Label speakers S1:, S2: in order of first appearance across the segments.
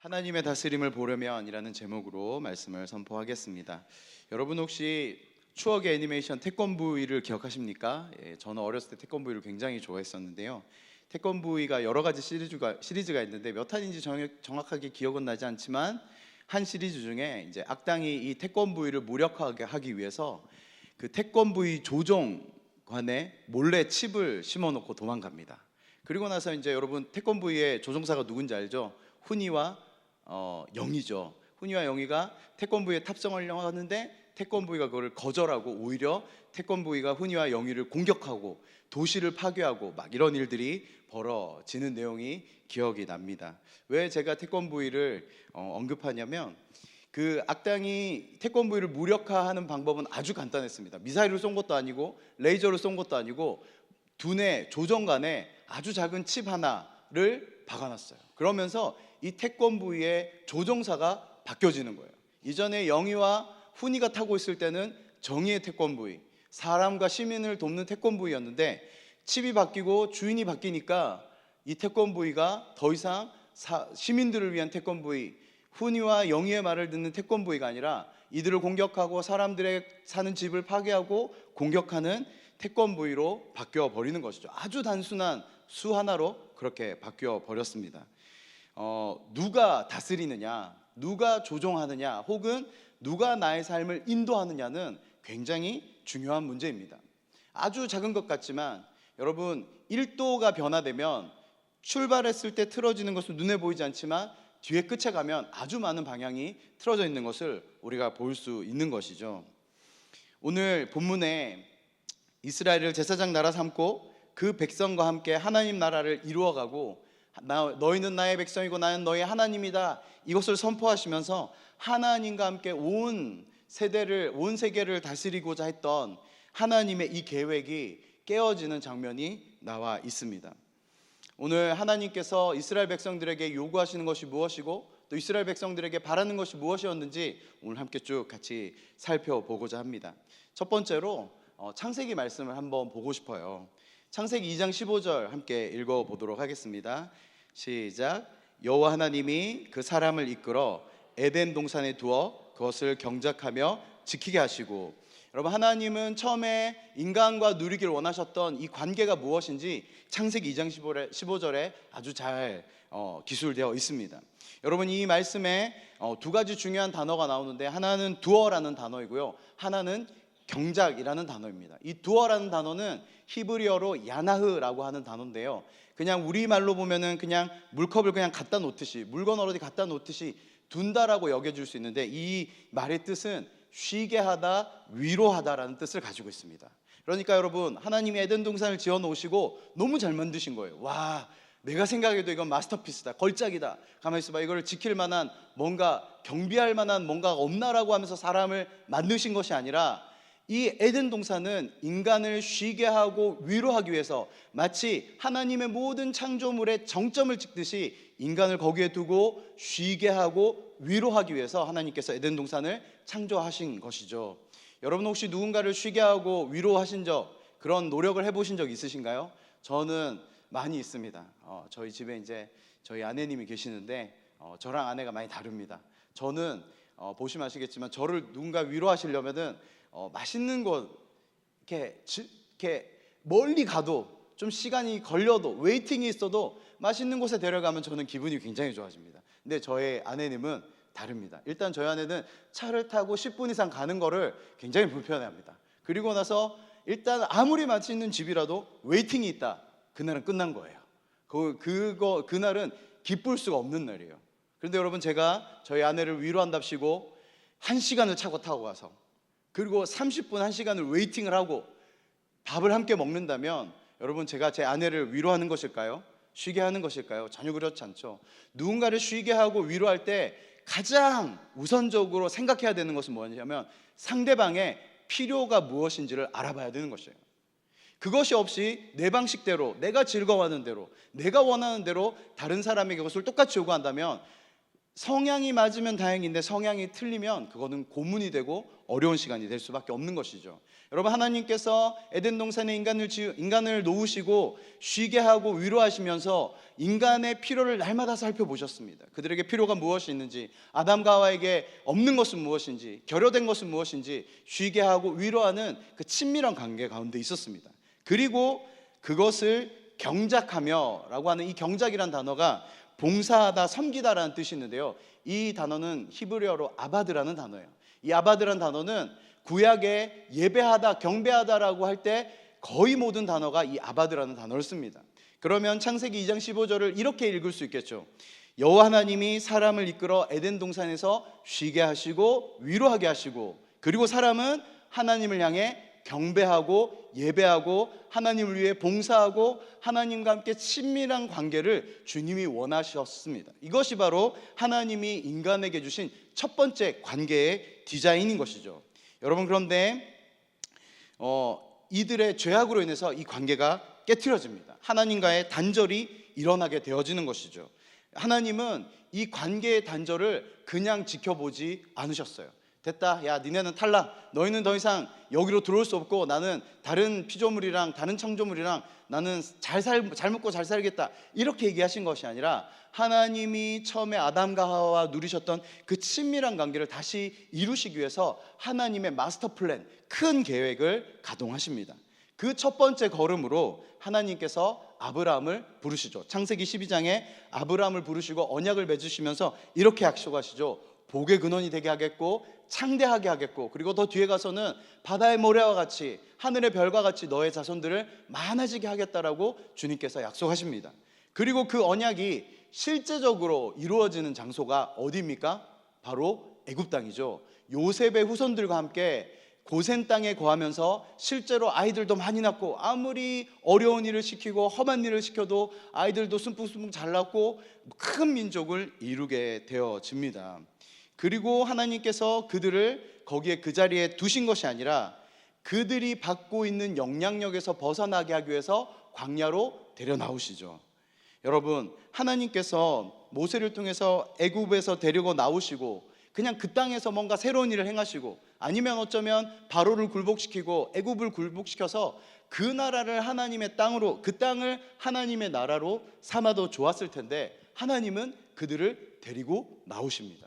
S1: 하나님의 다스림을 보려면이라는 제목으로 말씀을 선포하겠습니다. 여러분 혹시 추억의 애니메이션 태권브이를 기억하십니까? 저는 어렸을 때 태권브이를 굉장히 좋아했었는데요. 태권브이가 여러 가지 시리즈가 있는데 몇 탄인지 정확하게 기억은 나지 않지만 한 시리즈 중에 이제 악당이 이 태권브이를 무력화하게 하기 위해서 그 태권브이 조종관에 몰래 칩을 심어놓고 도망갑니다. 그리고 나서 이제 여러분 태권브이의 조종사가 누군지 알죠? 훈이와 영희죠. 훈이와 영희가 태권브이에 탑승하려고 하는데 태권브이가 그걸 거절하고 오히려 태권브이가 훈이와 영희를 공격하고 도시를 파괴하고 막 이런 일들이 벌어지는 내용이 기억이 납니다. 왜 제가 태권브이를 언급하냐면 그 악당이 태권브이를 무력화하는 방법은 아주 간단했습니다. 미사일을 쏜 것도 아니고 레이저를 쏜 것도 아니고 두뇌 조정관에 아주 작은 칩 하나를 박아놨어요. 그러면서 이 태권브이의 조종사가 바뀌어지는 거예요. 이전에 영희와 훈이가 타고 있을 때는 정의의 태권브이, 사람과 시민을 돕는 태권브이였는데 칩이 바뀌고 주인이 바뀌니까 이 태권브이가 더 이상 시민들을 위한 태권브이, 훈이와 영희의 말을 듣는 태권브이가 아니라 이들을 공격하고 사람들의 사는 집을 파괴하고 공격하는 태권브이로 바뀌어 버리는 것이죠. 아주 단순한 수 하나로 그렇게 바뀌어 버렸습니다. 누가 다스리느냐, 누가 조종하느냐, 혹은 누가 나의 삶을 인도하느냐는 굉장히 중요한 문제입니다. 아주 작은 것 같지만 여러분 1도가 변화되면 출발했을 때 틀어지는 것은 눈에 보이지 않지만 뒤에 끝에 가면 아주 많은 방향이 틀어져 있는 것을 우리가 볼 수 있는 것이죠. 오늘 본문에 이스라엘을 제사장 나라 삼고 그 백성과 함께 하나님 나라를 이루어가고 너희는 나의 백성이고 나는 너희의 하나님이다, 이것을 선포하시면서 하나님과 함께 온 세계를 다스리고자 했던 하나님의 이 계획이 깨어지는 장면이 나와 있습니다. 오늘 하나님께서 이스라엘 백성들에게 요구하시는 것이 무엇이고 또 이스라엘 백성들에게 바라는 것이 무엇이었는지 오늘 함께 쭉 같이 살펴보고자 합니다. 첫 번째로 창세기 말씀을 한번 보고 싶어요. 창세기 2장 15절 함께 읽어보도록 하겠습니다. 시작. 여호와 하나님이 그 사람을 이끌어 에덴 동산에 두어 그것을 경작하며 지키게 하시고, 여러분 하나님은 처음에 인간과 누리기를 원하셨던 이 관계가 무엇인지 창세기 2장 15절에 아주 잘 기술되어 있습니다. 여러분 이 말씀에 두 가지 중요한 단어가 나오는데 하나는 두어라는 단어이고요, 하나는 경작이라는 단어입니다. 이 두어라는 단어는 히브리어로 야나흐라고 하는 단어인데요, 그냥 우리말로 보면은 그냥 물컵을 그냥 갖다 놓듯이, 물건 어디 갖다 놓듯이 둔다라고 여겨질 수 있는데 이 말의 뜻은 쉬게 하다, 위로하다라는 뜻을 가지고 있습니다. 그러니까 여러분 하나님이 에덴 동산을 지어 놓으시고 너무 잘 만드신 거예요. 와, 내가 생각해도 이건 마스터피스다, 걸작이다, 가만히 있어봐, 이걸 지킬 만한 뭔가, 경비할 만한 뭔가가 없나라고 하면서 사람을 만드신 것이 아니라 이 에덴 동산은 인간을 쉬게 하고 위로하기 위해서 마치 하나님의 모든 창조물의 정점을 찍듯이 인간을 거기에 두고 쉬게 하고 위로하기 위해서 하나님께서 에덴 동산을 창조하신 것이죠. 여러분 혹시 누군가를 쉬게 하고 위로하신 적, 그런 노력을 해보신 적 있으신가요? 저는 많이 있습니다. 저희 집에 이제 저희 아내님이 계시는데 저랑 아내가 많이 다릅니다. 저는 보시면 아시겠지만 저를 누군가 위로하시려면은 맛있는 곳 이렇게 멀리 가도, 좀 시간이 걸려도, 웨이팅이 있어도 맛있는 곳에 데려가면 저는 기분이 굉장히 좋아집니다. 근데 저의 아내님은 다릅니다. 일단 저희 아내는 차를 타고 10분 이상 가는 거를 굉장히 불편해합니다. 그리고 나서 일단 아무리 맛있는 집이라도 웨이팅이 있다, 그날은 끝난 거예요. 그날은 기쁠 수가 없는 날이에요. 그런데 여러분 제가 저희 아내를 위로한답시고 1시간을 차고 타고 가서 그리고 30분, 1시간을 웨이팅을 하고 밥을 함께 먹는다면 여러분 제가 제 아내를 위로하는 것일까요? 쉬게 하는 것일까요? 전혀 그렇지 않죠. 누군가를 쉬게 하고 위로할 때 가장 우선적으로 생각해야 되는 것은 뭐냐면 상대방의 필요가 무엇인지를 알아봐야 되는 것이에요. 그것이 없이 내 방식대로, 내가 즐거워하는 대로, 내가 원하는 대로 다른 사람에게 그것을 똑같이 요구한다면 성향이 맞으면 다행인데 성향이 틀리면 그거는 고문이 되고 어려운 시간이 될 수밖에 없는 것이죠. 여러분, 하나님께서 에덴 동산에 인간을 놓으시고 쉬게 하고 위로하시면서 인간의 필요를 날마다 살펴보셨습니다. 그들에게 필요가 무엇이 있는지, 아담과 하와에게 없는 것은 무엇인지, 결여된 것은 무엇인지 쉬게 하고 위로하는 그 친밀한 관계 가운데 있었습니다. 그리고 그것을 경작하며라고 하는 이 경작이란 단어가 봉사하다, 섬기다라는 뜻이 있는데요, 이 단어는 히브리어로 아바드라는 단어예요. 이 아바드라는 단어는 구약에 예배하다, 경배하다라고 할 때 거의 모든 단어가 이 아바드라는 단어를 씁니다. 그러면 창세기 2장 15절을 이렇게 읽을 수 있겠죠. 여호와 하나님이 사람을 이끌어 에덴 동산에서 쉬게 하시고 위로하게 하시고, 그리고 사람은 하나님을 향해 경배하고 예배하고 하나님을 위해 봉사하고 하나님과 함께 친밀한 관계를 주님이 원하셨습니다. 이것이 바로 하나님이 인간에게 주신 첫 번째 관계의 디자인인 것이죠. 여러분, 그런데 이들의 죄악으로 인해서 이 관계가 깨트려집니다. 하나님과의 단절이 일어나게 되어지는 것이죠. 하나님은 이 관계의 단절을 그냥 지켜보지 않으셨어요. 됐다, 야 니네는 탈락, 너희는 더 이상 여기로 들어올 수 없고 나는 다른 피조물이랑 다른 창조물이랑 나는 잘 먹고 잘 살겠다, 이렇게 얘기하신 것이 아니라 하나님이 처음에 아담과 하와와 누리셨던 그 친밀한 관계를 다시 이루시기 위해서 하나님의 마스터 플랜, 큰 계획을 가동하십니다. 그 첫 번째 걸음으로 하나님께서 아브라함을 부르시죠. 창세기 12장에 아브라함을 부르시고 언약을 맺으시면서 이렇게 약속하시죠. 복의 근원이 되게 하겠고 창대하게 하겠고, 그리고 더 뒤에 가서는 바다의 모래와 같이 하늘의 별과 같이 너의 자손들을 많아지게 하겠다라고 주님께서 약속하십니다. 그리고 그 언약이 실제적으로 이루어지는 장소가 어디입니까? 바로 애굽 땅이죠. 요셉의 후손들과 함께 고센 땅에 거하면서 실제로 아이들도 많이 낳고, 아무리 어려운 일을 시키고 험한 일을 시켜도 아이들도 숨풍숨풍 잘 낳고 큰 민족을 이루게 되어집니다. 그리고 하나님께서 그들을 거기에 그 자리에 두신 것이 아니라 그들이 받고 있는 영향력에서 벗어나게 하기 위해서 광야로 데려 나오시죠. 여러분, 하나님께서 모세를 통해서 애굽에서 데리고 나오시고 그냥 그 땅에서 뭔가 새로운 일을 행하시고, 아니면 어쩌면 바로를 굴복시키고 애굽을 굴복시켜서 그 나라를 하나님의 땅으로, 그 땅을 하나님의 나라로 삼아도 좋았을 텐데 하나님은 그들을 데리고 나오십니다.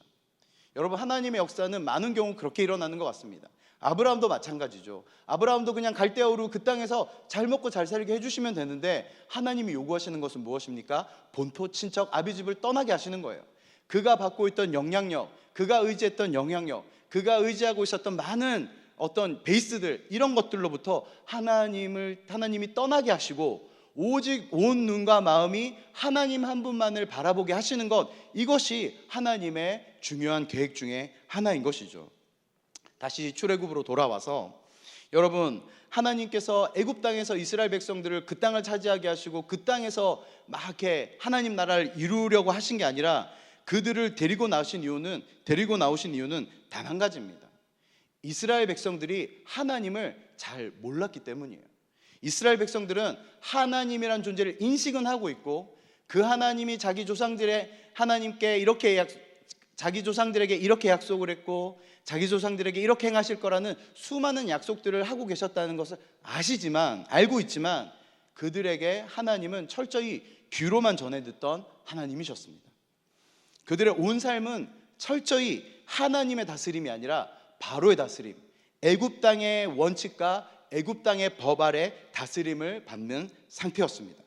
S1: 여러분, 하나님의 역사는 많은 경우 그렇게 일어나는 것 같습니다. 아브라함도 마찬가지죠. 아브라함도 그냥 갈대아우르 그 땅에서 잘 먹고 잘 살게 해주시면 되는데 하나님이 요구하시는 것은 무엇입니까? 본토 친척 아비집을 떠나게 하시는 거예요. 그가 받고 있던 영향력, 그가 의지했던 영향력, 그가 의지하고 있었던 많은 어떤 베이스들, 이런 것들로부터 하나님이 떠나게 하시고 오직 온 눈과 마음이 하나님 한 분만을 바라보게 하시는 것, 이것이 하나님의 중요한 계획 중에 하나인 것이죠. 다시 출애굽으로 돌아와서, 여러분, 하나님께서 애굽 땅에서 이스라엘 백성들을 그 땅을 차지하게 하시고 그 땅에서 막 이렇게 하나님 나라를 이루려고 하신 게 아니라 그들을 데리고 나오신 이유는 단 한 가지입니다. 이스라엘 백성들이 하나님을 잘 몰랐기 때문이에요. 이스라엘 백성들은 하나님이란 존재를 인식은 하고 있고, 그 하나님이 자기 조상들에게 이렇게 약속을 했고 자기 조상들에게 이렇게 행하실 거라는 수많은 약속들을 하고 계셨다는 것을 알고 있지만 그들에게 하나님은 철저히 귀로만 전해 듣던 하나님이셨습니다. 그들의 온 삶은 철저히 하나님의 다스림이 아니라 바로의 다스림, 애굽 땅의 원칙과 애굽 땅의 법 아래 다스림을 받는 상태였습니다.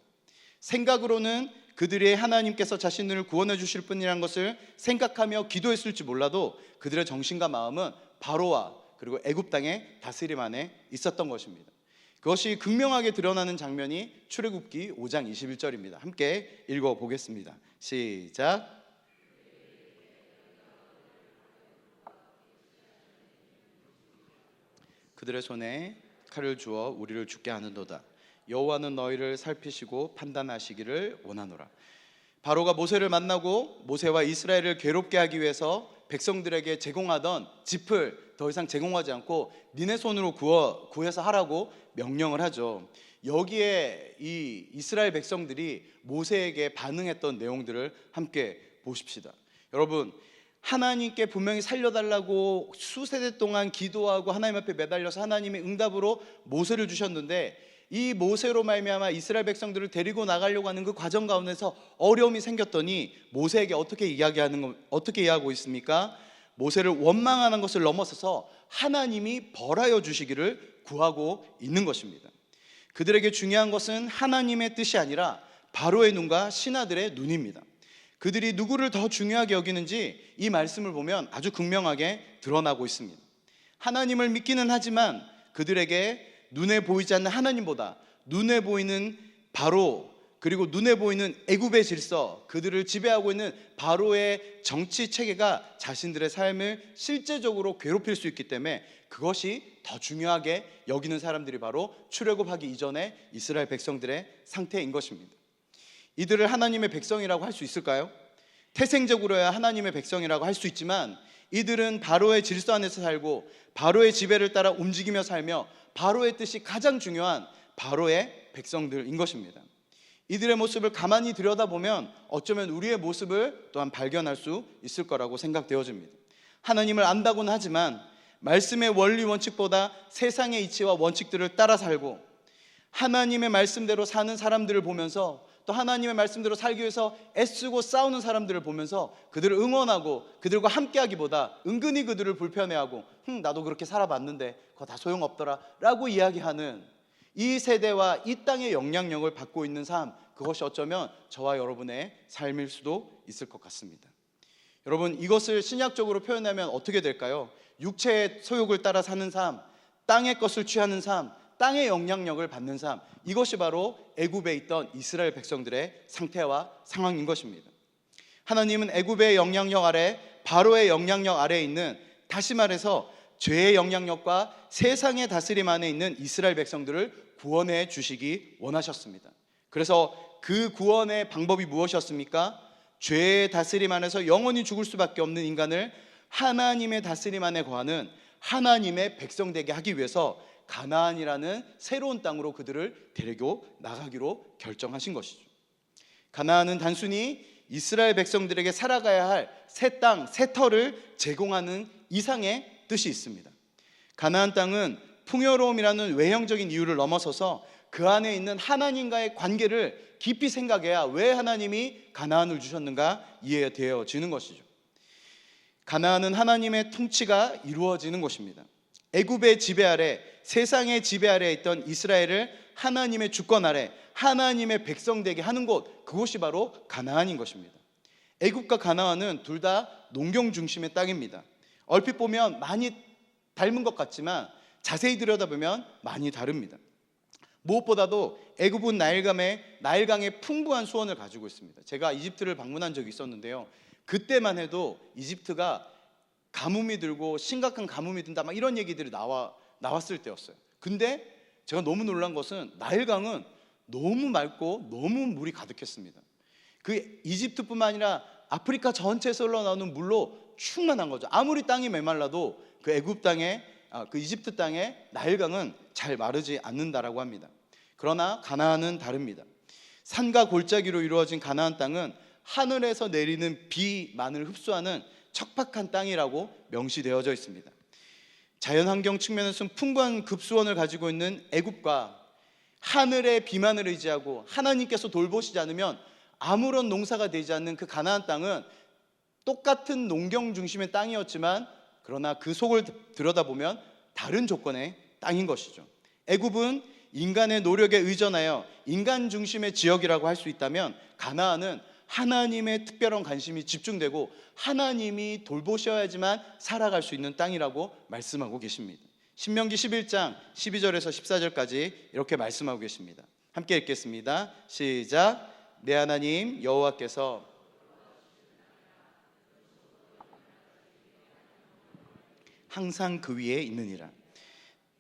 S1: 생각으로는 그들의 하나님께서 자신들을 구원해 주실 분이라는 것을 생각하며 기도했을지 몰라도 그들의 정신과 마음은 바로와 그리고 애굽 땅의 다스림 안에 있었던 것입니다. 그것이 극명하게 드러나는 장면이 출애굽기 5장 21절입니다. 함께 읽어보겠습니다. 시작. 그들의 손에 칼을 주어 우리를 죽게 하는도다. 여호와는 너희를 살피시고 판단하시기를 원하노라. 바로가 모세를 만나고 모세와 이스라엘을 괴롭게 하기 위해서 백성들에게 제공하던 짚을 더 이상 제공하지 않고 니네 손으로 구해서 하라고 명령을 하죠. 여기에 이 이스라엘 백성들이 모세에게 반응했던 내용들을 함께 보십시다. 여러분, 하나님께 분명히 살려달라고 수세대 동안 기도하고 하나님 앞에 매달려서 하나님의 응답으로 모세를 주셨는데, 이 모세로 말미암아 이스라엘 백성들을 데리고 나가려고 하는 그 과정 가운데서 어려움이 생겼더니 모세에게 어떻게 이야기하고 있습니까? 모세를 원망하는 것을 넘어서서 하나님이 벌하여 주시기를 구하고 있는 것입니다. 그들에게 중요한 것은 하나님의 뜻이 아니라 바로의 눈과 신하들의 눈입니다. 그들이 누구를 더 중요하게 여기는지 이 말씀을 보면 아주 극명하게 드러나고 있습니다. 하나님을 믿기는 하지만 그들에게 눈에 보이지 않는 하나님보다 눈에 보이는 바로, 그리고 눈에 보이는 애굽의 질서, 그들을 지배하고 있는 바로의 정치 체계가 자신들의 삶을 실제적으로 괴롭힐 수 있기 때문에 그것이 더 중요하게 여기는 사람들이 바로 출애굽하기 이전에 이스라엘 백성들의 상태인 것입니다. 이들을 하나님의 백성이라고 할 수 있을까요? 태생적으로야 하나님의 백성이라고 할 수 있지만 이들은 바로의 질서 안에서 살고 바로의 지배를 따라 움직이며 살며 바로의 뜻이 가장 중요한 바로의 백성들인 것입니다. 이들의 모습을 가만히 들여다보면 어쩌면 우리의 모습을 또한 발견할 수 있을 거라고 생각되어집니다. 하나님을 안다고는 하지만 말씀의 원리 원칙보다 세상의 이치와 원칙들을 따라 살고 하나님의 말씀대로 사는 사람들을 보면서 또 하나님의 말씀대로 살기 위해서 애쓰고 싸우는 사람들을 보면서 그들을 응원하고 그들과 함께하기보다 은근히 그들을 불편해하고 나도 그렇게 살아봤는데 그거 다 소용없더라 라고 이야기하는 이 세대와 이 땅의 영향력을 받고 있는 삶, 그것이 어쩌면 저와 여러분의 삶일 수도 있을 것 같습니다. 여러분, 이것을 신약적으로 표현하면 어떻게 될까요? 육체의 소욕을 따라 사는 삶, 땅의 것을 취하는 삶, 땅의 영향력을 받는 삶, 이것이 바로 애굽에 있던 이스라엘 백성들의 상태와 상황인 것입니다. 하나님은 애굽의 영향력 아래, 바로의 영향력 아래에 있는, 다시 말해서 죄의 영향력과 세상의 다스림 안에 있는 이스라엘 백성들을 구원해 주시기 원하셨습니다. 그래서 그 구원의 방법이 무엇이었습니까? 죄의 다스림 안에서 영원히 죽을 수밖에 없는 인간을 하나님의 다스림 안에 거하는 하나님의 백성 되게 하기 위해서 가나안이라는 새로운 땅으로 그들을 데리고 나가기로 결정하신 것이죠. 가나안은 단순히 이스라엘 백성들에게 살아가야 할 새 땅, 새 터를 제공하는 이상의 뜻이 있습니다. 가나안 땅은 풍요로움이라는 외형적인 이유를 넘어서서 그 안에 있는 하나님과의 관계를 깊이 생각해야 왜 하나님이 가나안을 주셨는가 이해되어지는 것이죠. 가나안은 하나님의 통치가 이루어지는 곳입니다. 애굽의 지배 아래, 세상의 지배 아래에 있던 이스라엘을 하나님의 주권 아래 하나님의 백성 되게 하는 곳, 그곳이 바로 가나안인 것입니다. 애굽과 가나안은 둘 다 농경 중심의 땅입니다. 얼핏 보면 많이 닮은 것 같지만 자세히 들여다보면 많이 다릅니다. 무엇보다도 애굽은 나일강의 풍부한 수원을 가지고 있습니다. 제가 이집트를 방문한 적이 있었는데요, 그때만 해도 이집트가 가뭄이 들고 심각한 가뭄이 든다 막 이런 얘기들이 나왔을 때였어요. 근데 제가 너무 놀란 것은 나일강은 너무 맑고 너무 물이 가득했습니다. 그 이집트뿐만 아니라 아프리카 전체에서 흘러나오는 물로 충만한 거죠. 아무리 땅이 메말라도 그 애굽 땅에 그 이집트 땅에 나일강은 잘 마르지 않는다라고 합니다. 그러나 가나안은 다릅니다. 산과 골짜기로 이루어진 가나안 땅은 하늘에서 내리는 비만을 흡수하는 척박한 땅이라고 명시되어져 있습니다. 자연환경 측면에서는 풍부한 급수원을 가지고 있는 애굽과 하늘의 비만을 의지하고 하나님께서 돌보시지 않으면 아무런 농사가 되지 않는 그 가나안 땅은 똑같은 농경 중심의 땅이었지만 그러나 그 속을 들여다보면 다른 조건의 땅인 것이죠. 애굽은 인간의 노력에 의존하여 인간 중심의 지역이라고 할 수 있다면 가나안은 하나님의 특별한 관심이 집중되고 하나님이 돌보셔야지만 살아갈 수 있는 땅이라고 말씀하고 계십니다. 신명기 11장 12절에서 14절까지 이렇게 말씀하고 계십니다. 함께 읽겠습니다. 시작. 내 하나님 여호와께서 항상 그 위에 있느니라.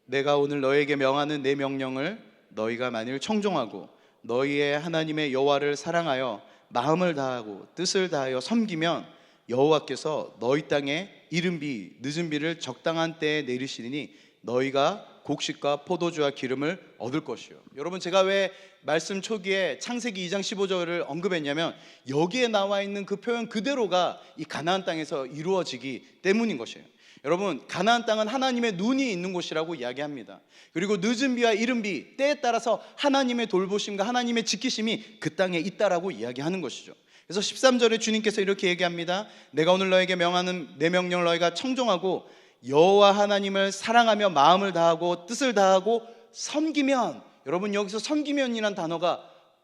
S1: 내가 오늘 너에게 명하는 내 명령을 너희가 만일 청종하고 너희의 하나님의 여호와를 사랑하여 마음을 다하고 뜻을 다하여 섬기면 여호와께서 너희 땅에 이른 비 늦은 비를 적당한 때에 내리시리니 너희가 곡식과 포도주와 기름을 얻을 것이요. 여러분, 제가 왜 말씀 초기에 창세기 2장 15절을 언급했냐면 여기에 나와 있는 그 표현 그대로가 이 가나안 땅에서 이루어지기 때문인 것이에요. 여러분, 가나안 땅은 하나님의 눈이 있는 곳이라고 이야기합니다. 그리고 늦은 비와 이른 비, 때에 따라서 하나님의 돌보심과 하나님의 지키심이 그 땅에 있다라고 이야기하는 것이죠. 그래서 13절에 주님께서 이렇게 얘기합니다. 내가 오늘 너에게 명하는 내 명령을 너희가 청종하고 여호와 하나님을 사랑하며 마음을 다하고 뜻을 다하고 섬기면, 여러분 여기서 섬기면이란 단어가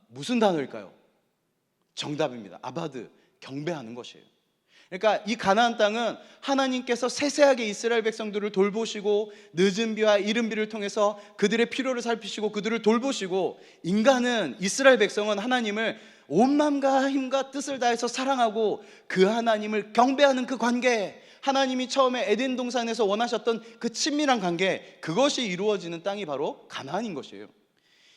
S1: 무슨 단어일까요? 정답입니다. 아바드, 경배하는 것이에요. 그러니까 이 가나안 땅은 하나님께서 세세하게 이스라엘 백성들을 돌보시고 늦은 비와 이른 비를 통해서 그들의 필요를 살피시고 그들을 돌보시고, 인간은, 이스라엘 백성은 하나님을 온 마음과 힘과 뜻을 다해서 사랑하고 그 하나님을 경배하는 그 관계, 하나님이 처음에 에덴 동산에서 원하셨던 그 친밀한 관계, 그것이 이루어지는 땅이 바로 가나안인 것이에요.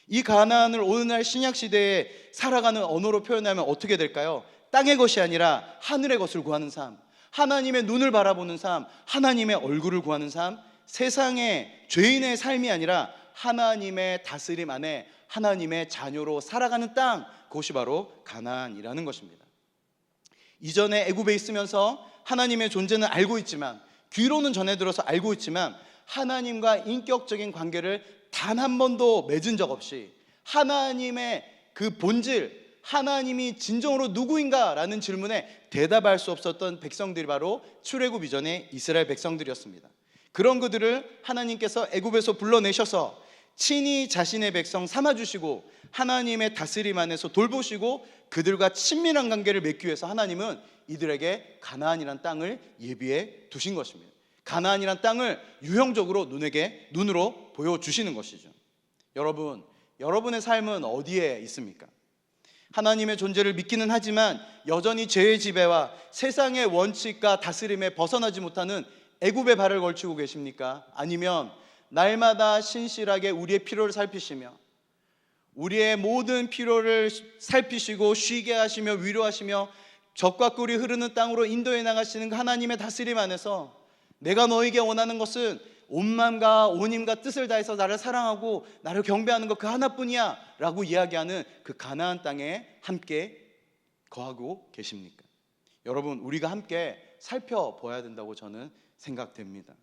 S1: 이 가나안을 오늘날 신약시대에 살아가는 언어로 표현하면 어떻게 될까요? 땅의 것이 아니라 하늘의 것을 구하는 삶, 하나님의 눈을 바라보는 삶, 하나님의 얼굴을 구하는 삶, 세상의 죄인의 삶이 아니라 하나님의 다스림 안에 하나님의 자녀로 살아가는 땅, 그것이 바로 가나안이라는 것입니다. 이전에 애굽에 있으면서 하나님의 존재는 알고 있지만, 귀로는 전해 들어서 알고 있지만 하나님과 인격적인 관계를 단 한 번도 맺은 적 없이 하나님의 그 본질, 하나님이 진정으로 누구인가라는 질문에 대답할 수 없었던 백성들이 바로 출애굽 이전의 이스라엘 백성들이었습니다. 그런 그들을 하나님께서 애굽에서 불러내셔서 친히 자신의 백성 삼아주시고 하나님의 다스림 안에서 돌보시고 그들과 친밀한 관계를 맺기 위해서 하나님은 이들에게 가나안이란 땅을 예비해 두신 것입니다. 가나안이란 땅을 유형적으로 눈으로 보여주시는 것이죠. 여러분, 여러분의 삶은 어디에 있습니까? 하나님의 존재를 믿기는 하지만 여전히 죄의 지배와 세상의 원칙과 다스림에 벗어나지 못하는 애굽의 발을 걸치고 계십니까? 아니면 날마다 신실하게 우리의 필요를 살피시며 우리의 모든 필요를 살피시고 쉬게 하시며 위로하시며 적과 꿀이 흐르는 땅으로 인도해 나가시는 그 하나님의 다스림 안에서 내가 너에게 원하는 것은 온 마음과 온 힘과 뜻을 다해서 나를 사랑하고 나를 경배하는 것 그 하나뿐이야 라고 이야기하는 그 가나안 땅에 함께 거하고 계십니까? 여러분, 우리가 함께 살펴봐야 된다고 저는 생각됩니다.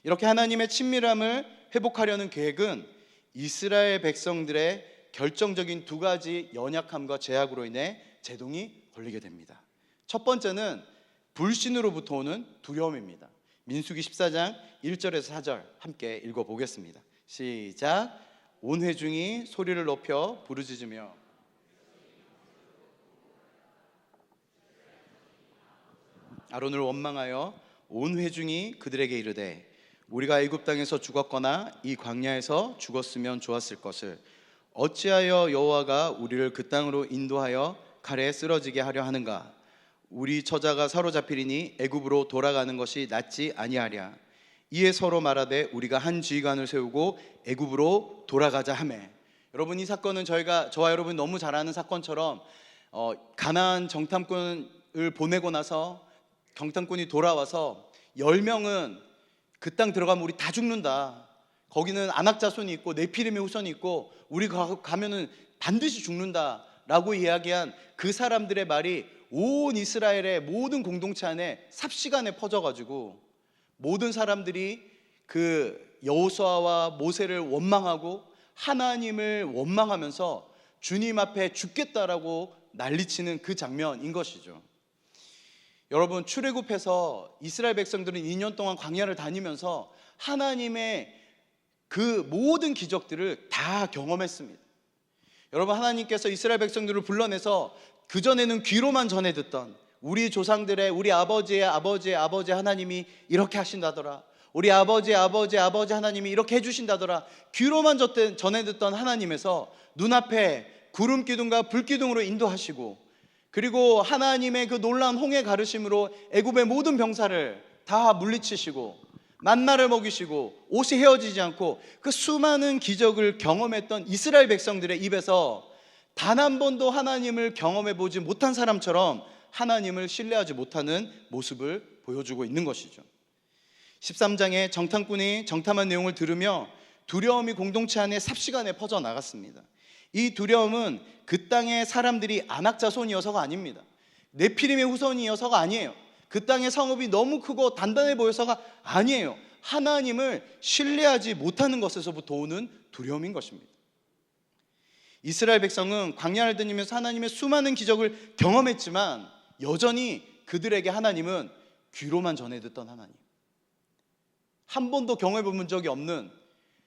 S1: 이렇게 하나님의 친밀함을 회복하려는 계획은 이스라엘 백성들의 결정적인 두 가지 연약함과 제약으로 인해 제동이 걸리게 됩니다. 첫 번째는 불신으로부터 오는 두려움입니다. 민수기 14장 1절에서 4절 함께 읽어보겠습니다. 시작. 온 회중이 소리를 높여 부르짖으며 아론을 원망하여 온 회중이 그들에게 이르되 우리가 애굽 땅에서 죽었거나 이 광야에서 죽었으면 좋았을 것을 어찌하여 여호와가 우리를 그 땅으로 인도하여 칼에 쓰러지게 하려 하는가? 우리 처자가 사로잡히리니 애굽으로 돌아가는 것이 낫지 아니하랴. 이에 서로 말하되 우리가 한 지휘관을 세우고 애굽으로 돌아가자 하매. 여러분, 이 사건은 저와 여러분이 너무 잘 아는 사건처럼 가나안 정탐꾼을 보내고 나서 정탐꾼이 돌아와서 10명은 그 땅 들어가면 우리 다 죽는다, 거기는 안악자손이 있고 네피림의 후손이 있고 우리 가면은 반드시 죽는다 라고 이야기한 그 사람들의 말이 온 이스라엘의 모든 공동체 안에 삽시간에 퍼져가지고 모든 사람들이 그 여호수아와 모세를 원망하고 하나님을 원망하면서 주님 앞에 죽겠다라고 난리치는 그 장면인 것이죠. 여러분, 출애굽해서 이스라엘 백성들은 2년 동안 광야를 다니면서 하나님의 그 모든 기적들을 다 경험했습니다. 여러분, 하나님께서 이스라엘 백성들을 불러내서 그전에는 귀로만 전해 듣던 우리 조상들의, 우리 아버지의 아버지의 아버지 하나님이 이렇게 하신다더라, 우리 아버지의 아버지의 아버지 하나님이 이렇게 해주신다더라, 귀로만 전해 듣던 하나님에서 눈앞에 구름 기둥과 불 기둥으로 인도하시고, 그리고 하나님의 그 놀라운 홍해 가르심으로 애굽의 모든 병사를 다 물리치시고 만나를 먹이시고 옷이 헤어지지 않고 그 수많은 기적을 경험했던 이스라엘 백성들의 입에서 단 한 번도 하나님을 경험해 보지 못한 사람처럼 하나님을 신뢰하지 못하는 모습을 보여주고 있는 것이죠. 13장에 정탐꾼이 정탐한 내용을 들으며 두려움이 공동체 안에 삽시간에 퍼져나갔습니다. 이 두려움은 그 땅의 사람들이 아낙 자손이어서가 아닙니다. 네피림의 후손이어서가 아니에요. 그 땅의 성읍이 너무 크고 단단해 보여서가 아니에요. 하나님을 신뢰하지 못하는 것에서부터 오는 두려움인 것입니다. 이스라엘 백성은 광야를 다니면서 하나님의 수많은 기적을 경험했지만 여전히 그들에게 하나님은 귀로만 전해 듣던 하나님, 한 번도 경험해 본 적이 없는,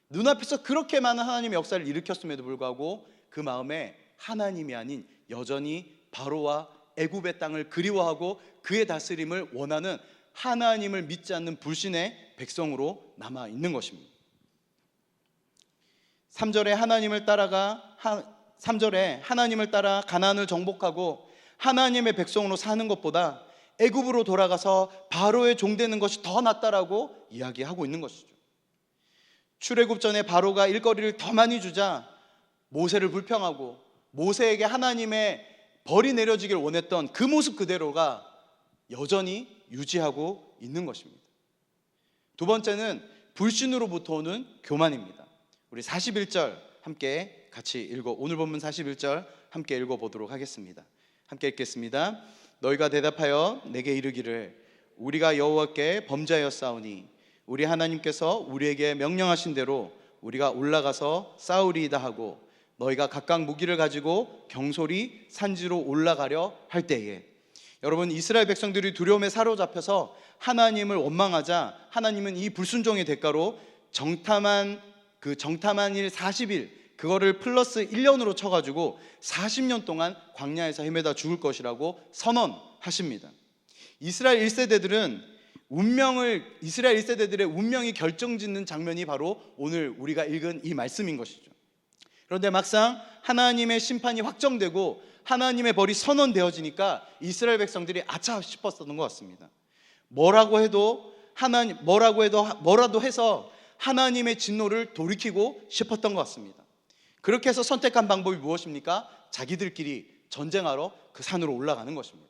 S1: 눈앞에서 그렇게 많은 하나님의 역사를 일으켰음에도 불구하고 그 마음에 하나님이 아닌 여전히 바로와 애굽의 땅을 그리워하고 그의 다스림을 원하는 하나님을 믿지 않는 불신의 백성으로 남아 있는 것입니다. 3절에 하나님을 따라 가나안을 정복하고 하나님의 백성으로 사는 것보다 애굽으로 돌아가서 바로의 종되는 것이 더 낫다라고 이야기하고 있는 것이죠. 출애굽 전에 바로가 일거리를 더 많이 주자 모세를 불평하고 모세에게 하나님의 벌이 내려지길 원했던 그 모습 그대로가 여전히 유지하고 있는 것입니다. 두 번째는 불신으로부터 오는 교만입니다. 우리 41절 함께 같이 오늘 본문 41절 함께 읽어보도록 하겠습니다. 함께 읽겠습니다. 너희가 대답하여 내게 이르기를 우리가 여호와께 범죄하였사오니 우리 하나님께서 우리에게 명령하신 대로 우리가 올라가서 싸우리이다 하고 너희가 각각 무기를 가지고 경솔히 산지로 올라가려 할 때에, 여러분, 이스라엘 백성들이 두려움에 사로잡혀서 하나님을 원망하자 하나님은 이 불순종의 대가로 정탐한 일 40일 그거를 플러스 1년으로 쳐가지고 40년 동안 광야에서 헤매다 죽을 것이라고 선언하십니다. 이스라엘 1세대들의 운명이 결정짓는 장면이 바로 오늘 우리가 읽은 이 말씀인 것이죠. 그런데 막상 하나님의 심판이 확정되고 하나님의 벌이 선언되어지니까 이스라엘 백성들이 아차 싶었던 것 같습니다. 뭐라도 해서 하나님의 진노를 돌이키고 싶었던 것 같습니다. 그렇게 해서 선택한 방법이 무엇입니까? 자기들끼리 전쟁하러 그 산으로 올라가는 것입니다.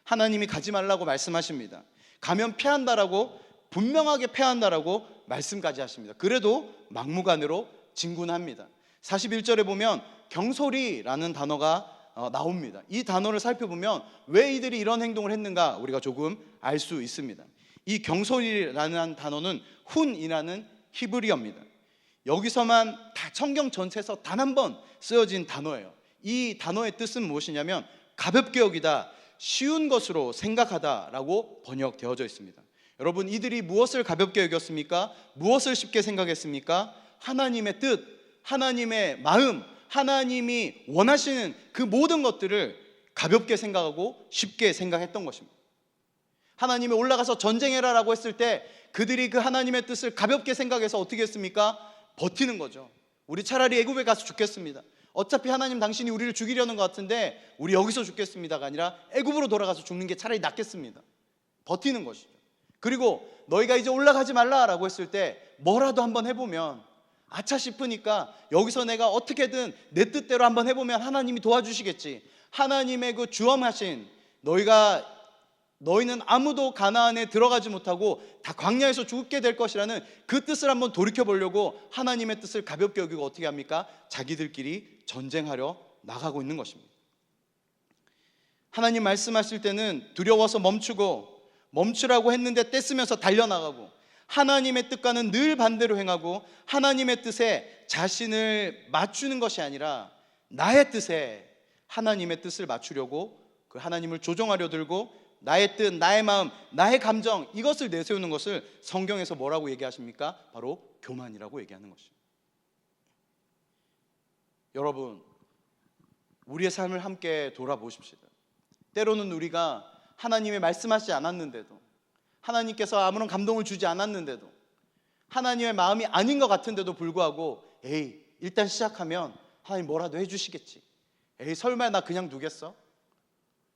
S1: 하나님이 가지 말라고 말씀하십니다. 가면 패한다라고, 분명하게 패한다라고 말씀까지 하십니다. 그래도 막무가내로 진군합니다. 41절에 보면 경솔이라는 단어가 나옵니다. 이 단어를 살펴보면 왜 이들이 이런 행동을 했는가 우리가 조금 알 수 있습니다. 이 경솔이라는 단어는 훈이라는 히브리어입니다. 여기서만 다 성경 전체에서 단 한 번 쓰여진 단어예요. 이 단어의 뜻은 무엇이냐면 가볍게 여기다, 쉬운 것으로 생각하다라고 번역되어져 있습니다. 여러분, 이들이 무엇을 가볍게 여겼습니까? 무엇을 쉽게 생각했습니까? 하나님의 뜻, 하나님의 마음, 하나님이 원하시는 그 모든 것들을 가볍게 생각하고 쉽게 생각했던 것입니다. 하나님이 올라가서 전쟁해라라고 했을 때 그들이 그 하나님의 뜻을 가볍게 생각해서 어떻게 했습니까? 버티는 거죠. 우리 차라리 애굽에 가서 죽겠습니다. 어차피 하나님 당신이 우리를 죽이려는 것 같은데 우리 여기서 죽겠습니다가 아니라 애굽으로 돌아가서 죽는 게 차라리 낫겠습니다. 버티는 것이죠. 그리고 너희가 이제 올라가지 말라라고 했을 때 뭐라도 한번 해보면 아차 싶으니까 여기서 내가 어떻게든 내 뜻대로 한번 해보면 하나님이 도와주시겠지. 하나님의 그 주엄하신 너희는 아무도 가나안에 들어가지 못하고 다 광야에서 죽게 될 것이라는 그 뜻을 한번 돌이켜보려고 하나님의 뜻을 가볍게 여기고 어떻게 합니까? 자기들끼리 전쟁하려 나가고 있는 것입니다. 하나님 말씀하실 때는 두려워서 멈추라고 했는데 떼쓰면서 달려나가고 하나님의 뜻과는 늘 반대로 행하고 하나님의 뜻에 자신을 맞추는 것이 아니라 나의 뜻에 하나님의 뜻을 맞추려고 그 하나님을 조종하려 들고 나의 뜻, 나의 마음, 나의 감정, 이것을 내세우는 것을 성경에서 뭐라고 얘기하십니까? 바로 교만이라고 얘기하는 것입니다. 여러분, 우리의 삶을 함께 돌아보십시다. 때로는 우리가 하나님의 말씀하시지 않았는데도, 하나님께서 아무런 감동을 주지 않았는데도, 하나님의 마음이 아닌 것 같은데도 불구하고 일단 시작하면 하나님 뭐라도 해주시겠지, 설마 나 그냥 두겠어?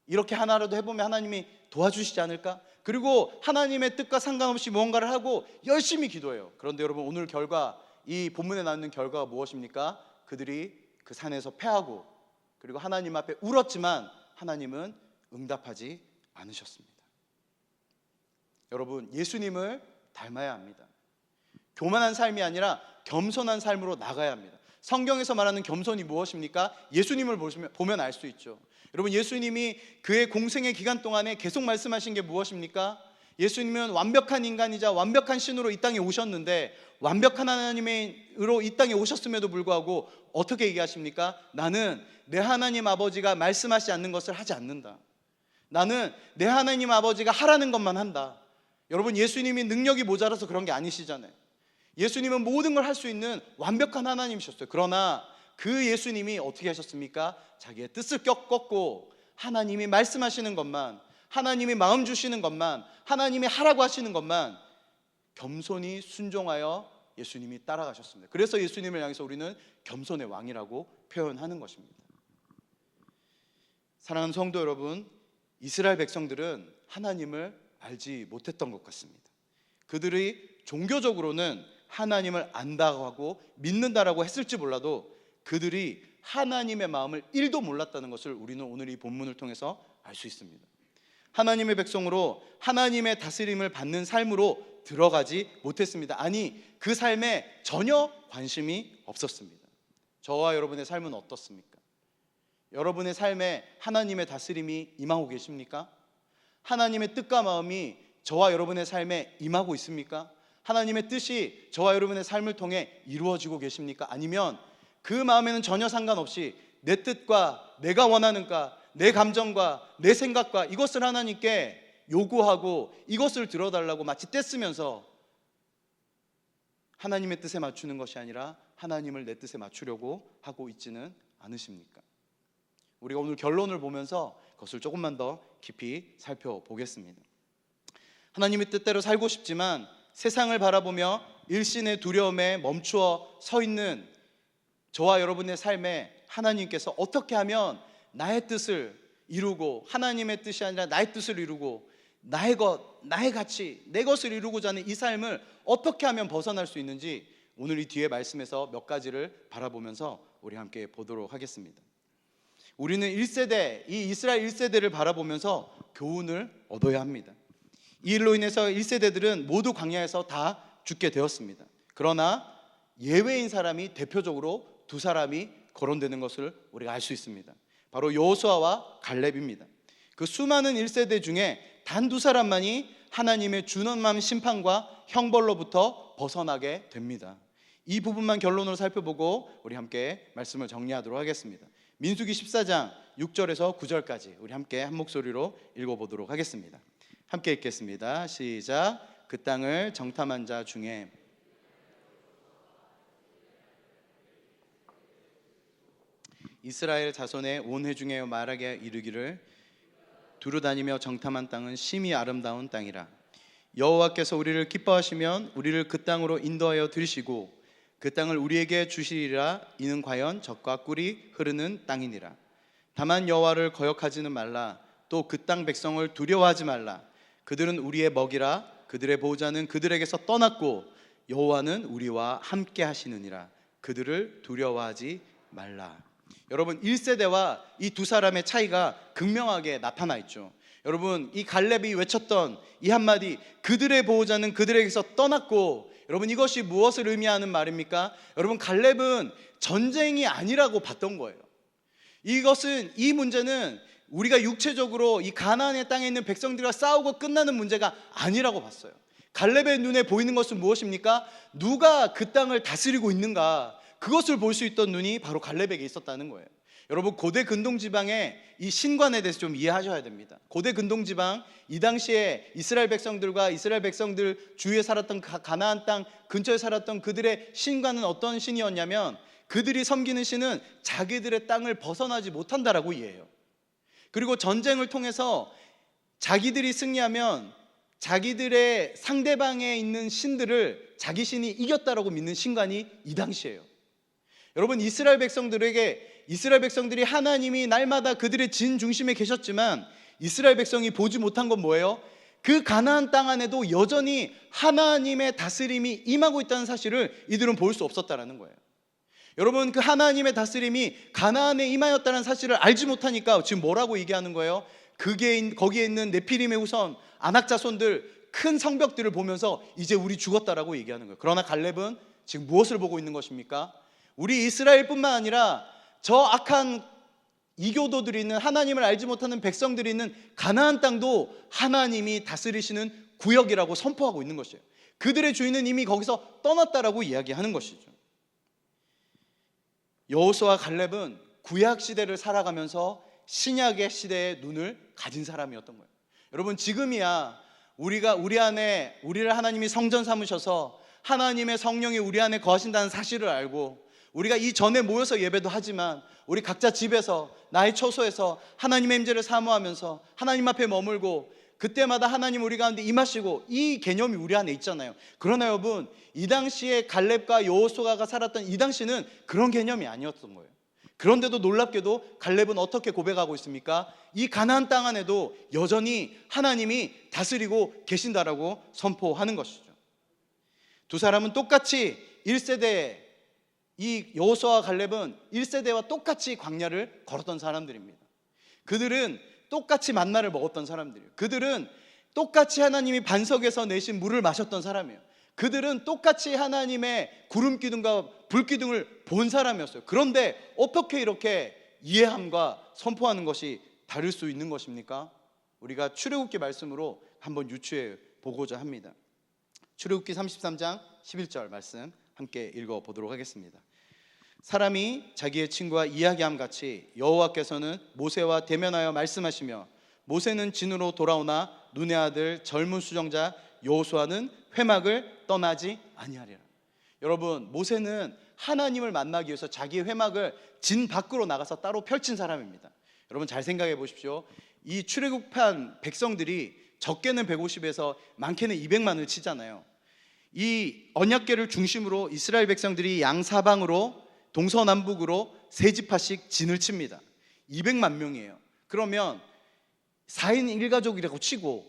S1: 이렇게 하나라도 해보면 하나님이 도와주시지 않을까? 그리고 하나님의 뜻과 상관없이 무언가를 하고 열심히 기도해요. 그런데 여러분, 오늘 결과, 이 본문에 나오는 결과가 무엇입니까? 그들이 그 산에서 패하고 그리고 하나님 앞에 울었지만 하나님은 응답하지 않으셨습니다. 여러분, 예수님을 닮아야 합니다. 교만한 삶이 아니라 겸손한 삶으로 나가야 합니다. 성경에서 말하는 겸손이 무엇입니까? 예수님을 보면 알 수 있죠. 여러분, 예수님이 그의 공생의 기간 동안에 계속 말씀하신 게 무엇입니까? 예수님은 완벽한 인간이자 완벽한 신으로 이 땅에 오셨는데, 완벽한 하나님으로 이 땅에 오셨음에도 불구하고 어떻게 얘기하십니까? 나는 내 하나님 아버지가 말씀하시지 않는 것을 하지 않는다. 나는 내 하나님 아버지가 하라는 것만 한다. 여러분, 예수님이 능력이 모자라서 그런 게 아니시잖아요. 예수님은 모든 걸 할 수 있는 완벽한 하나님이셨어요. 그러나 그 예수님이 어떻게 하셨습니까? 자기의 뜻을 꺾고 하나님이 말씀하시는 것만, 하나님이 마음 주시는 것만, 하나님이 하라고 하시는 것만 겸손히 순종하여 예수님이 따라가셨습니다. 그래서 예수님을 향해서 우리는 겸손의 왕이라고 표현하는 것입니다. 사랑하는 성도 여러분, 이스라엘 백성들은 하나님을 알지 못했던 것 같습니다. 그들이 종교적으로는 하나님을 안다고 하고 믿는다라고 했을지 몰라도 그들이 하나님의 마음을 1도 몰랐다는 것을 우리는 오늘 이 본문을 통해서 알 수 있습니다. 하나님의 백성으로 하나님의 다스림을 받는 삶으로 들어가지 못했습니다. 아니, 그 삶에 전혀 관심이 없었습니다. 저와 여러분의 삶은 어떻습니까? 여러분의 삶에 하나님의 다스림이 임하고 계십니까? 하나님의 뜻과 마음이 저와 여러분의 삶에 임하고 있습니까? 하나님의 뜻이 저와 여러분의 삶을 통해 이루어지고 계십니까? 아니면 그 마음에는 전혀 상관없이 내 뜻과 내가 원하는 것, 내 감정과 내 생각과 이것을 하나님께 요구하고 이것을 들어달라고 마치 떼쓰면서 하나님의 뜻에 맞추는 것이 아니라 하나님을 내 뜻에 맞추려고 하고 있지는 않으십니까? 우리가 오늘 결론을 보면서 그것을 조금만 더 깊이 살펴보겠습니다. 하나님의 뜻대로 살고 싶지만 세상을 바라보며 일신의 두려움에 멈추어 서 있는 저와 여러분의 삶에 하나님께서 어떻게 하면 나의 뜻을 이루고, 하나님의 뜻이 아니라 나의 뜻을 이루고 나의 것, 나의 가치, 내 것을 이루고자 하는 이 삶을 어떻게 하면 벗어날 수 있는지 오늘 이 뒤에 말씀에서 몇 가지를 바라보면서 우리 함께 보도록 하겠습니다. 우리는 1세대, 이 이스라엘 1세대를 바라보면서 교훈을 얻어야 합니다. 이 일로 인해서 1세대들은 모두 광야에서 다 죽게 되었습니다. 그러나 예외인 사람이 대표적으로 두 사람이 거론되는 것을 우리가 알 수 있습니다. 바로 여호수아와 갈렙입니다. 그 수많은 1세대 중에 단 두 사람만이 하나님의 준엄한 심판과 형벌로부터 벗어나게 됩니다. 이 부분만 결론으로 살펴보고 우리 함께 말씀을 정리하도록 하겠습니다. 민수기 14장 6절에서 9절까지 우리 함께 한 목소리로 읽어보도록 하겠습니다. 함께 읽겠습니다. 시작. 그 땅을 정탐한 자 중에 이스라엘 자손의 온 회중에 말하게 이르기를 두루다니며 정탐한 땅은 심히 아름다운 땅이라. 여호와께서 우리를 기뻐하시면 우리를 그 땅으로 인도하여 들이시고 그 땅을 우리에게 주시리라. 이는 과연 젖과 꿀이 흐르는 땅이니라. 다만 여호와를 거역하지는 말라. 또 그 땅 백성을 두려워하지 말라. 그들은 우리의 먹이라. 그들의 보호자는 그들에게서 떠났고 여호와는 우리와 함께 하시느니라. 그들을 두려워하지 말라. 여러분, 1세대와 이 두 사람의 차이가 극명하게 나타나 있죠. 여러분, 이 갈렙이 외쳤던 이 한마디, 그들의 보호자는 그들에게서 떠났고, 여러분, 이것이 무엇을 의미하는 말입니까? 여러분, 갈렙은 전쟁이 아니라고 봤던 거예요. 이 문제는 우리가 육체적으로 이 가나안의 땅에 있는 백성들과 싸우고 끝나는 문제가 아니라고 봤어요. 갈렙의 눈에 보이는 것은 무엇입니까? 누가 그 땅을 다스리고 있는가, 그것을 볼 수 있던 눈이 바로 갈렙에게 있었다는 거예요. 여러분, 고대 근동지방의 이 신관에 대해서 좀 이해하셔야 됩니다. 고대 근동지방, 이 당시에 이스라엘 백성들과 이스라엘 백성들 주위에 살았던 가나안 땅 근처에 살았던 그들의 신관은 어떤 신이었냐면, 그들이 섬기는 신은 자기들의 땅을 벗어나지 못한다라고 이해해요. 그리고 전쟁을 통해서 자기들이 승리하면 자기들의 상대방에 있는 신들을 자기 신이 이겼다라고 믿는 신관이 이 당시에요. 여러분, 이스라엘 백성들이 하나님이 날마다 그들의 진 중심에 계셨지만 이스라엘 백성이 보지 못한 건 뭐예요? 그 가나안 땅 안에도 여전히 하나님의 다스림이 임하고 있다는 사실을 이들은 볼 수 없었다는 거예요. 여러분, 그 하나님의 다스림이 가나안에 임하였다는 사실을 알지 못하니까 지금 뭐라고 얘기하는 거예요? 거기에 있는 네피림의 후손, 아낙 자손들, 큰 성벽들을 보면서 이제 우리 죽었다라고 얘기하는 거예요. 그러나 갈렙은 지금 무엇을 보고 있는 것입니까? 우리 이스라엘뿐만 아니라 저 악한 이교도들이 있는, 하나님을 알지 못하는 백성들이 있는 가나안 땅도 하나님이 다스리시는 구역이라고 선포하고 있는 것이에요. 그들의 주인은 이미 거기서 떠났다라고 이야기하는 것이죠. 여호수아와 갈렙은 구약 시대를 살아가면서 신약의 시대의 눈을 가진 사람이었던 거예요. 여러분, 지금이야 우리를 하나님이 성전 삼으셔서 하나님의 성령이 우리 안에 거하신다는 사실을 알고, 우리가 이 전에 모여서 예배도 하지만 우리 각자 집에서 나의 처소에서 하나님의 임재를 사모하면서 하나님 앞에 머물고 그때마다 하나님 우리 가운데 임하시고, 이 개념이 우리 안에 있잖아요. 그러나 여러분, 이 당시에 갈렙과 여호수아가 살았던 이 당시는 그런 개념이 아니었던 거예요. 그런데도 놀랍게도 갈렙은 어떻게 고백하고 있습니까? 이 가나안 땅 안에도 여전히 하나님이 다스리고 계신다라고 선포하는 것이죠. 두 사람은 똑같이 1세대에, 이 여호수아와 갈렙은 1세대와 똑같이 광야를 걸었던 사람들입니다. 그들은 똑같이 만나를 먹었던 사람들이에요. 그들은 똑같이 하나님이 반석에서 내신 물을 마셨던 사람이에요. 그들은 똑같이 하나님의 구름 기둥과 불 기둥을 본 사람이었어요. 그런데 어떻게 이렇게 이해함과 선포하는 것이 다를 수 있는 것입니까? 우리가 출애굽기 말씀으로 한번 유추해 보고자 합니다. 출애굽기 33장 11절 말씀 함께 읽어보도록 하겠습니다. 사람이 자기의 친구와 이야기함 같이 여호와께서는 모세와 대면하여 말씀하시며, 모세는 진으로 돌아오나 눈의 아들 젊은 수정자 여호수아는 회막을 떠나지 아니하리라. 여러분, 모세는 하나님을 만나기 위해서 자기의 회막을 진 밖으로 나가서 따로 펼친 사람입니다. 여러분, 잘 생각해 보십시오. 이 출애굽한 백성들이 적게는 150에서 많게는 200만을 치잖아요. 이 언약궤를 중심으로 이스라엘 백성들이 양사방으로 동서남북으로 세 지파씩 진을 칩니다. 200만 명이에요. 그러면 4인 1가족이라고 치고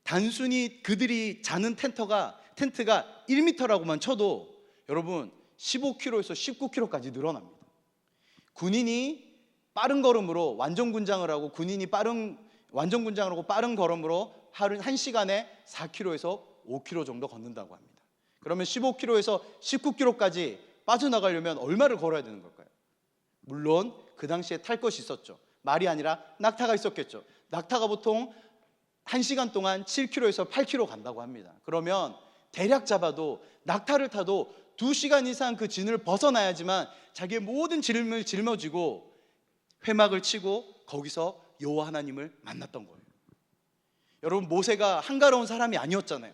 S1: 단순히 그들이 자는 텐트가 1m라고만 쳐도 여러분 15km에서 19km까지 늘어납니다. 군인이 빠른 걸음으로 완전군장을 하고 빠른 걸음으로 하루 1시간에 4km에서 5km 정도 걷는다고 합니다. 그러면 15km에서 19km까지 빠져나가려면 얼마를 걸어야 되는 걸까요? 물론 그 당시에 탈 것이 있었죠. 말이 아니라 낙타가 있었겠죠. 낙타가 보통 1시간 동안 7km에서 8km 간다고 합니다. 그러면 대략 잡아도 낙타를 타도 2시간 이상 그 진을 벗어나야지만 자기의 모든 짐을 짊어지고 회막을 치고 거기서 여호와 하나님을 만났던 거예요. 여러분, 모세가 한가로운 사람이 아니었잖아요.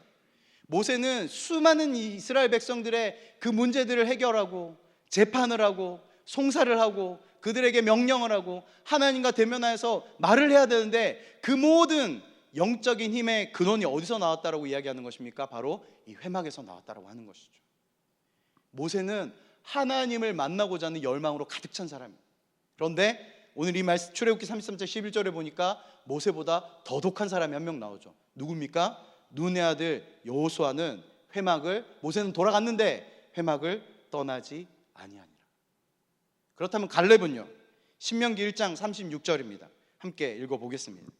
S1: 모세는 수많은 이스라엘 백성들의 그 문제들을 해결하고 재판을 하고 송사를 하고 그들에게 명령을 하고 하나님과 대면하여서 말을 해야 되는데, 그 모든 영적인 힘의 근원이 어디서 나왔다라고 이야기하는 것입니까? 바로 이 회막에서 나왔다라고 하는 것이죠. 모세는 하나님을 만나고자 하는 열망으로 가득 찬 사람이에요. 그런데 오늘 이 말씀 출애굽기 33장 11절에 보니까 모세보다 더 독한 사람이 한 명 나오죠. 누굽니까? 눈의 아들 여호수아는 모세는 돌아갔는데 회막을 떠나지 아니하니라. 그렇다면 갈렙은요? 신명기 1장 36절입니다. 함께 읽어보겠습니다.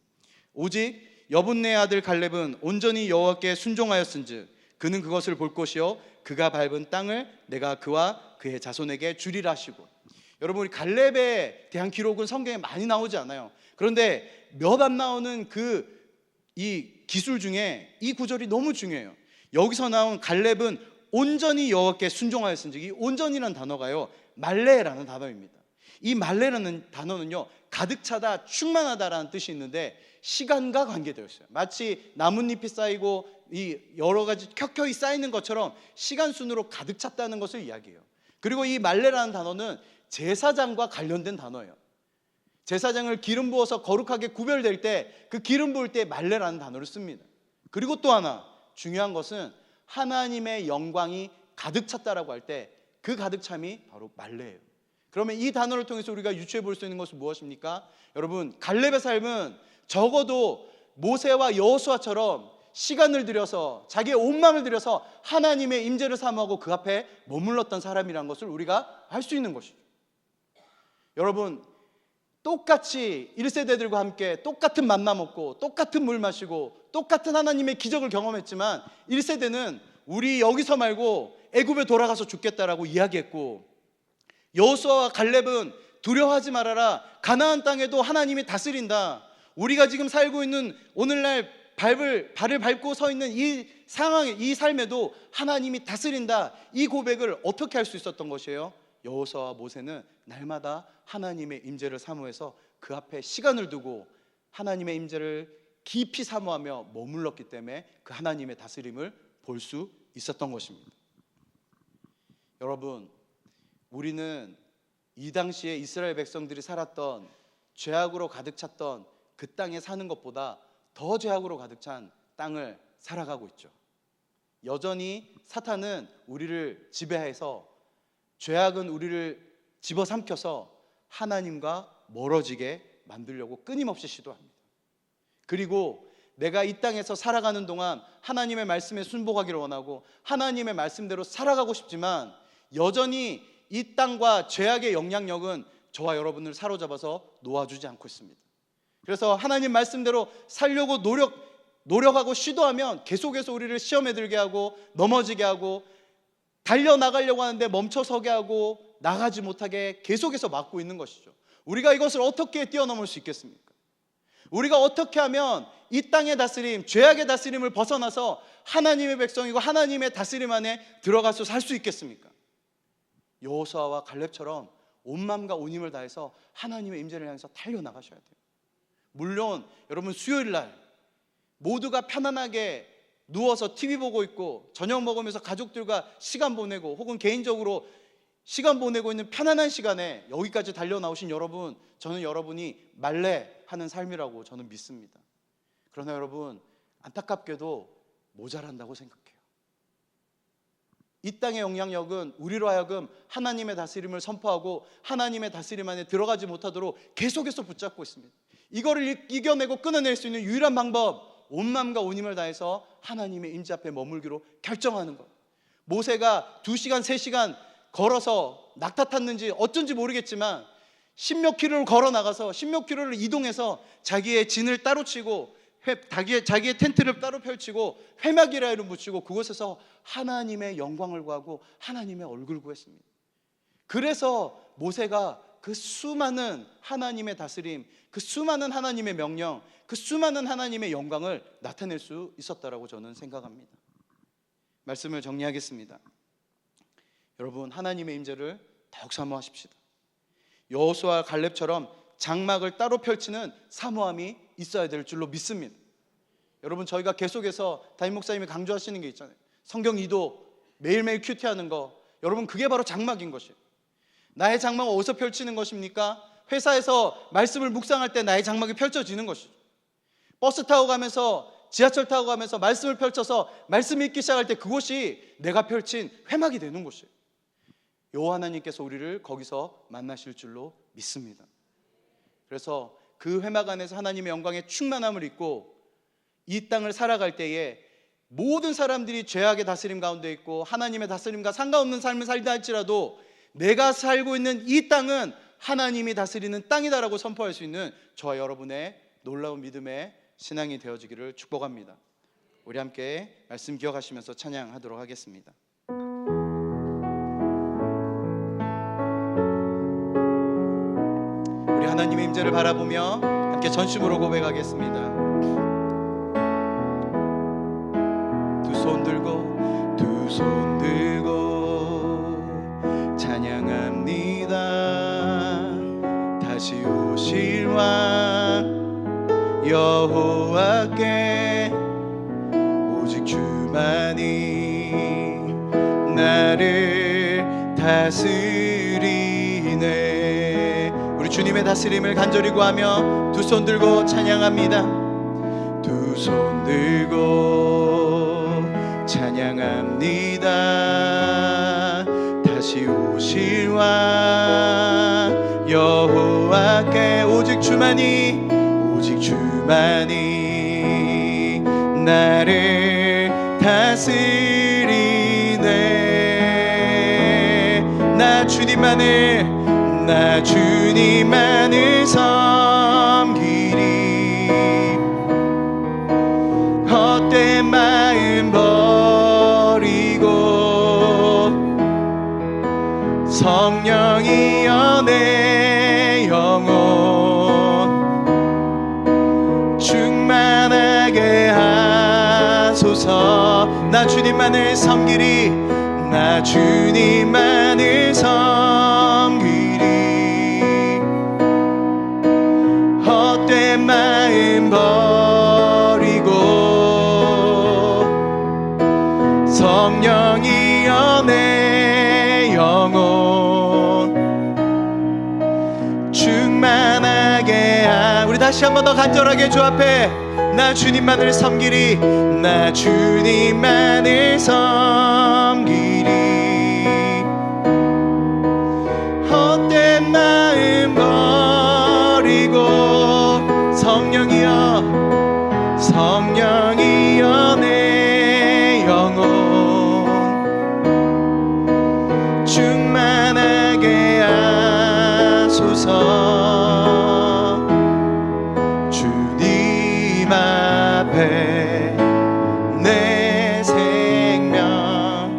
S1: 오직 여분네의 아들 갈렙은 온전히 여호와께 순종하였은즉 그는 그것을 볼 것이요 그가 밟은 땅을 내가 그와 그의 자손에게 주리라 하시고. 여러분, 우리 갈렙에 대한 기록은 성경에 많이 나오지 않아요. 그런데 몇 안 나오는 이 기술 중에 이 구절이 너무 중요해요. 여기서 나온 갈렙은 온전히 여호와께 순종하였은즉, 이 온전이라는 단어가요 말레라는 단어입니다. 이 말레라는 단어는요 가득 차다, 충만하다라는 뜻이 있는데 시간과 관계되어 있어요. 마치 나뭇잎이 쌓이고 이 여러 가지 켜켜이 쌓이는 것처럼 시간 순으로 가득 찼다는 것을 이야기해요. 그리고 이 말레라는 단어는 제사장과 관련된 단어예요. 제사장을 기름 부어서 거룩하게 구별될 때 그 기름 부을 때 말레라는 단어를 씁니다. 그리고 또 하나 중요한 것은 하나님의 영광이 가득 찼다라고 할 때 그 가득 참이 바로 말레예요. 그러면 이 단어를 통해서 우리가 유추해 볼 수 있는 것은 무엇입니까? 여러분, 갈렙의 삶은 적어도 모세와 여호수아처럼 시간을 들여서 자기의 온 마음을 들여서 하나님의 임재를 사모하고 그 앞에 머물렀던 사람이라는 것을 우리가 알 수 있는 것이죠. 여러분, 똑같이 1세대들과 함께 똑같은 만나 먹고 똑같은 물 마시고 똑같은 하나님의 기적을 경험했지만 1세대는 우리 여기서 말고 애굽에 돌아가서 죽겠다라고 이야기했고, 여호수아와 갈렙은 두려워하지 말아라, 가나안 땅에도 하나님이 다스린다, 우리가 지금 살고 있는 오늘날 발을 밟고 서 있는 이 상황, 이 삶에도 하나님이 다스린다, 이 고백을 어떻게 할 수 있었던 것이에요? 여호수아와 모세는 날마다 하나님의 임재를 사모해서 그 앞에 시간을 두고 하나님의 임재를 깊이 사모하며 머물렀기 때문에 그 하나님의 다스림을 볼 수 있었던 것입니다. 여러분, 우리는 이 당시에 이스라엘 백성들이 살았던 죄악으로 가득 찼던 그 땅에 사는 것보다 더 죄악으로 가득 찬 땅을 살아가고 있죠. 여전히 사탄은 우리를 지배해서, 죄악은 우리를 집어삼켜서 하나님과 멀어지게 만들려고 끊임없이 시도합니다. 그리고 내가 이 땅에서 살아가는 동안 하나님의 말씀에 순복하기를 원하고 하나님의 말씀대로 살아가고 싶지만 여전히 이 땅과 죄악의 영향력은 저와 여러분을 사로잡아서 놓아주지 않고 있습니다. 그래서 하나님 말씀대로 살려고 노력하고 시도하면 계속해서 우리를 시험에 들게 하고 넘어지게 하고 달려나가려고 하는데 멈춰서게 하고 나가지 못하게 계속해서 막고 있는 것이죠. 우리가 이것을 어떻게 뛰어넘을 수 있겠습니까? 우리가 어떻게 하면 이 땅의 다스림, 죄악의 다스림을 벗어나서 하나님의 백성이고 하나님의 다스림 안에 들어가서 살 수 있겠습니까? 여호수아와 갈렙처럼 온 마음과 온 힘을 다해서 하나님의 임재를 향해서 달려나가셔야 돼요. 물론 여러분, 수요일 날 모두가 편안하게 누워서 TV 보고 있고 저녁 먹으면서 가족들과 시간 보내고 혹은 개인적으로 시간 보내고 있는 편안한 시간에 여기까지 달려나오신 여러분, 저는 여러분이 말레하는 삶이라고 저는 믿습니다. 그러나 여러분, 안타깝게도 모자란다고 생각해요. 이 땅의 영향력은 우리로 하여금 하나님의 다스림을 선포하고 하나님의 다스림 안에 들어가지 못하도록 계속해서 붙잡고 있습니다. 이거를 이겨내고 끊어낼 수 있는 유일한 방법, 온 마음과 온 힘을 다해서 하나님의 임재 앞에 머물기로 결정하는 것. 모세가 2시간 3시간 걸어서 낙타 탔는지 어쩐지 모르겠지만 십몇 킬로를 걸어 나가서 십몇 킬로를 이동해서 자기의 진을 따로 치고 자기의 텐트를 따로 펼치고 회막이라 이름 붙이고 그곳에서 하나님의 영광을 구하고 하나님의 얼굴을 구했습니다. 그래서 모세가 그 수많은 하나님의 다스림, 그 수많은 하나님의 명령, 그 수많은 하나님의 영광을 나타낼 수 있었다라고 저는 생각합니다. 말씀을 정리하겠습니다. 여러분, 하나님의 임재를 더욱 사모하십시다. 여호수아와 갈렙처럼 장막을 따로 펼치는 사모함이 있어야 될 줄로 믿습니다. 여러분, 저희가 계속해서 담임 목사님이 강조하시는 게 있잖아요. 성경 이도 매일매일 큐티하는 거. 여러분, 그게 바로 장막인 것이에요. 나의 장막은 어디서 펼치는 것입니까? 회사에서 말씀을 묵상할 때 나의 장막이 펼쳐지는 것이죠. 버스 타고 가면서, 지하철 타고 가면서 말씀을 펼쳐서 말씀이 있기 시작할 때 그곳이 내가 펼친 회막이 되는 곳이에요. 여호와 하나님께서 우리를 거기서 만나실 줄로 믿습니다. 그래서 그 회막 안에서 하나님의 영광의 충만함을 입고 이 땅을 살아갈 때에 모든 사람들이 죄악의 다스림 가운데 있고 하나님의 다스림과 상관없는 삶을 살다 할지라도 내가 살고 있는 이 땅은 하나님이 다스리는 땅이다라고 선포할 수 있는 저와 여러분의 놀라운 믿음의 신앙이 되어지기를 축복합니다. 우리 함께 말씀 기억하시면서 찬양하도록 하겠습니다. 우리 하나님의 임재를 바라보며 함께 전심으로 고백하겠습니다. 두 손 들고 찬양합니다. 다시 오실 왕 여호와께 오직 주만이 나를 다스리네. 우리 주님의 다스림을 간절히 구하며 두 손 들고 찬양합니다. 두 손 들고 찬양합니다. 다시 오실 왕 여호와께 오직 주만이 나를 다스리네. 나 주님만을 섬기리. 마음 버리고 성령이여 내 영혼 충만하게 하소서. 나 주님만을 섬기리, 나 주님만을 섬기리. 헛된 마음 버리고 성령이여 내 영혼 충만하게 우리 다시 한 번 더 간절하게 주 앞에 나 주님만을 섬기리, 나 주님만을 섬기리. 헛된 마음 버리고 성령이여 성령이여 내 영혼 충만하게 하소서. 주님 앞에 내 생명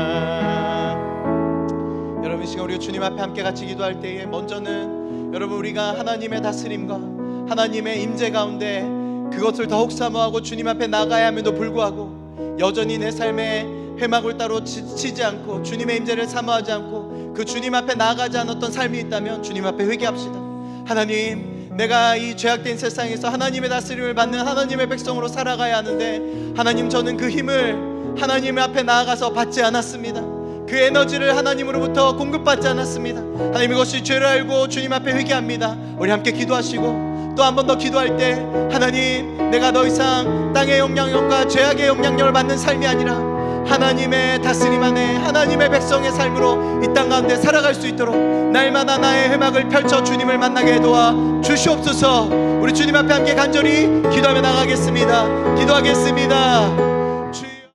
S1: 드리리라. 여러분 이 시간 우리 주님 앞에 함께 같이 기도할 때에 먼저는 여러분 우리가 하나님의 다스림과 하나님의 임재 가운데 그것을 더욱 사모하고 주님 앞에 나가야 함에도 불구하고 여전히 내 삶에 회막을 따로 치지 않고 주님의 임재를 사모하지 않고 그 주님 앞에 나아가지 않았던 삶이 있다면 주님 앞에 회개합시다. 하나님, 내가 이 죄악된 세상에서 하나님의 다스림을 받는 하나님의 백성으로 살아가야 하는데 하나님, 저는 그 힘을 하나님 앞에 나아가서 받지 않았습니다. 그 에너지를 하나님으로부터 공급받지 않았습니다. 하나님, 이것이 죄를 알고 주님 앞에 회개합니다. 우리 함께 기도하시고 또 한 번 더 기도할 때 하나님, 내가 더 이상 땅의 영향력과 죄악의 영향력을 받는 삶이 아니라 하나님의 다스림 안에 하나님의 백성의 삶으로 이 땅 가운데 살아갈 수 있도록 날마다 나의 회막을 펼쳐 주님을 만나게 도와 주시옵소서. 우리 주님 앞에 함께 간절히 기도하며 나가겠습니다. 기도하겠습니다.